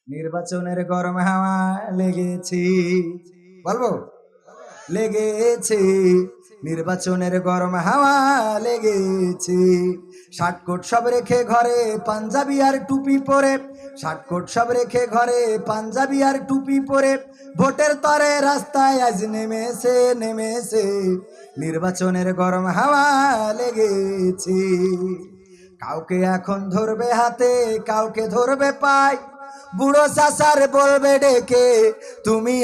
নির্বাচনের গরম হাওয়া লেগেছে, বলবো লেগেছে, নির্বাচনের গরম হাওয়া লেগেছে। শার্টকোট সব রেখে ঘরে পাঞ্জাবি আর টুপি পরে, শার্টকোট সব রেখে ঘরে পাঞ্জাবি আর টুপি পরে ভোটের তরে রাস্তায় আজ নেমেছে নেমেছে, নির্বাচনের গরম হাওয়া লেগেছে। কাউকে এখন ধরবে হাতে, কাউকে ধরবে পায়, বুড়ো চাচার বলবে ডেকে তুমি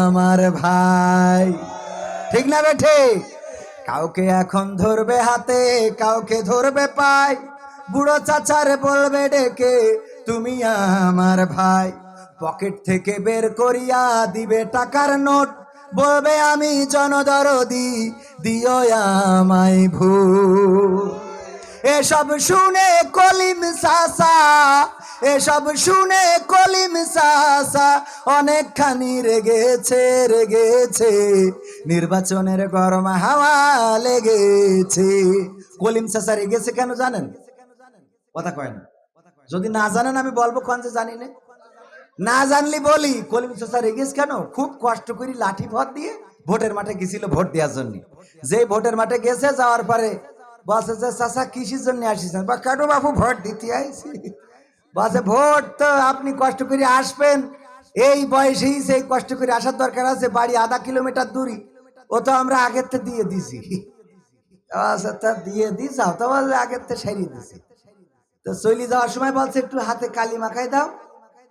আমার ভাই। ঠিক না বেঠে? কাউকে এখন ধরবে হাতে, কাউকে ধরবে পায়, বুড়ো চাচার বলবে ডেকে তুমি আমার ভাই। পকেট থেকে বের করিয়া দিবে টাকার নোট, বলবে আমি জনদরদি, দিও আমায় ভোট। এসব শুনে কলিম চাচা, এসব শুনে কলিম চাচা অনেকখানি রেগেছে রেগেছে, নির্বাচনের গরম হাওয়া লেগেছে। কলিম চাচা রেগেছে কেন জানেন? কথা কয় না। যদি না জানেন আমি বলবো কোন যে জানি না, না জানলি বলি। কলিম চাচা রেগেছে কেন? খুব কষ্ট করে লাঠি ভর দিয়ে ভোটের মাঠে গেছিল ভোট দেওয়ার জন্য। যে ভোটের মাঠে গেছে, যাওয়ার পরে বলছে যে চাচা কিসের জন্য আসিছেন? বা কেন বাবু ভোট দিতে আইছি। বলছে ভোট তো আপনি কষ্ট করে আসবেন, এই বয়সেই সেই কষ্ট করে আসার দরকার আছে, বাড়ি আধা কিলোমিটার দূরই, ও তো আমরা আগের থেকে দিয়ে দিছি। তা দিয়ে দিস, তো বলছে আগের থেকে সারিয়ে দিছি। তো চলি যাওয়ার সময় বলছে একটু হাতে কালি মাখাই দাও,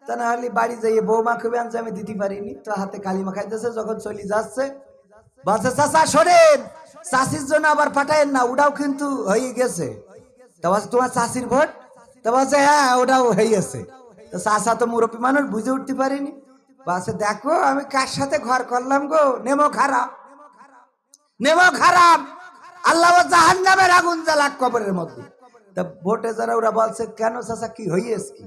তা না হলে বাড়ি যাইয়ে বৌমা খুবই আনছে, আমি দিতে পারিনি। তো হাতে কালি মাখাই দিয়েছে। যখন চলি যাচ্ছে বলছে চাচা শোনেন, চাষির জন্য আবার পাঠায়েন না, ওটাও কিন্তু হয়ে গেছে। তা বলছে তোমার চাষির ভোট? তা বলছে হ্যাঁ ওটাও হয়ে গেছে। তো চাষা তো মুরব্বী মানুষ, বুঝে উঠতে পারিনি। বলছে দেখো আমি কার সাথে ঘর করলাম গো, নেমো খারাপ, নেমো খারাপ, আল্লাহ জাহান্নামের আগুন জ্বালাক কবরের মধ্যে। তা ভোটে যারা ওরা বলছে কেন চাচা কি হইয়েছে কি?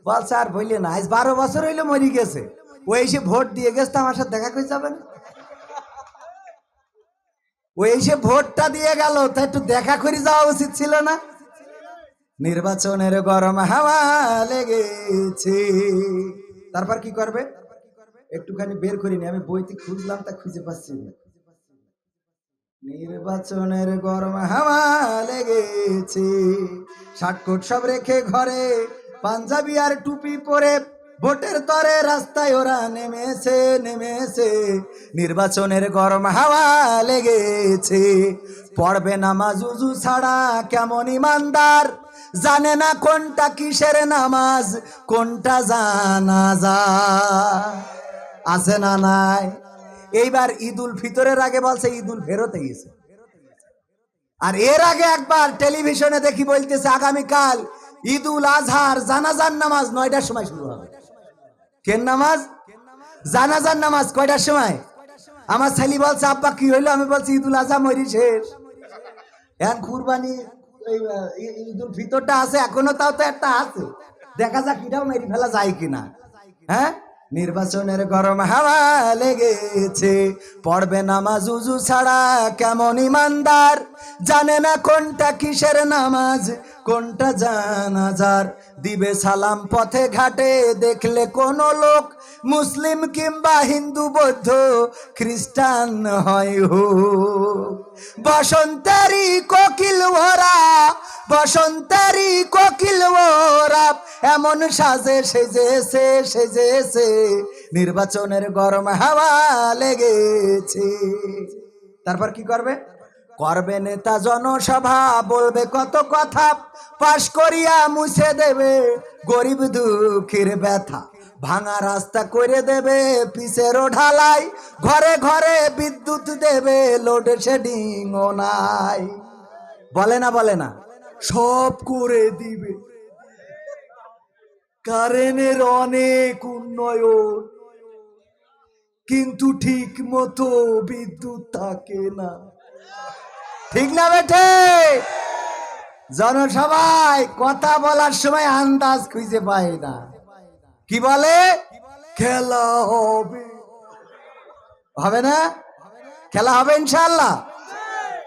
বলছে আর বললে না, আজ 12 বছর হইলো মরি গেছে, ও এসে ভোট দিয়ে গেছে, আমার সাথে দেখা করে যাবেন। ও এসে ভোটটা দিয়ে গেল, তা একটু দেখা করে যাওয়া উচিত ছিল না? নির্বাচনের গরম হাওয়া লেগেছে। তারপর কি করবে? একটুখানি বের করিনি, আমি বইতে খুঁজলাম, তা খুঁজে পাচ্ছি না। নির্বাচনের গরম হাওয়া লেগেছে, শার্টকোট সব রেখে ঘরে পাঞ্জাবি আর টুপি পরে ভোটের তরে রাস্তায় ওরা নেমেছে নেমেছে, নির্বাচনের গরম হাওয়া লেগেছে। পড়বে নামাজ উজু ছাড়া কেমন ইমানদার, জানে না কোনটা কিসের নামাজ কোনটা জানাজা। আছে না নাই? এইবার ঈদুল ফিতরের আগে বলছে ঈদুল ফেরতে গেছে, আর এর আগে একবার টেলিভিশনে দেখি বলতেছে আগামীকাল ঈদুল আজহার জানাজার নামাজ 9টার সময় শুরু হবে। কেন নামাজ? জানাজার নামাজ কয়টার সময়? আমার ছেলে বলছে আব্বা কি হইলো? আমি বলছি ঈদুল আজহা মরি শেষ, এখন কুরবানি ঈদুল ফিতরটা আছে এখনো, তাও তো একটা আছে, দেখা যাক এটাও মেরে ফেলা যায় কিনা। হ্যাঁ, নির্বাচনের গরম হাওয়া লেগেছে, পড়বে নামাজ উজু ছাড়া কেমন ইমানদার, জানে না কোনটা কিসের নামাজ কোনটা জানাজার, দিবে সালাম পথে ঘাটে দেখলে কোন লোক, মুসলিম কিংবা হিন্দু বৌদ্ধ খ্রিস্টান হয় হোক। বসন্তেরই কোকিল ওরা, বসন্তেরই কোকিল ওরা এমন সাজে সেজেছে সেজেছে, নির্বাচনের গরম হাওয়া লেগেছে। তারপর কি করবে? করবে নেতা জনসভা, বলবে কত কথা, পাশ করিয়া মুছে দেবে গরিব দুঃখীর ব্যথা, ভাঙা রাস্তা করে দেবে পিচেরও ঢালাই, ঘরে ঘরে বিদ্যুৎ দেবে, লোডশেডিং ও নাই। বলে না বলে না? সব করে দিবে, কারেন্টের অনেক উন্নয়ন, কিন্তু ঠিক মতো বিদ্যুৎ থাকে না। ঠিক না বেঠে? জনসভায় কথা বলার সময় আন্দাজ খুঁজে পায় না। কি বলে? খেলা হবে, হবে না? খেলা হবে ইনশাআল্লাহ।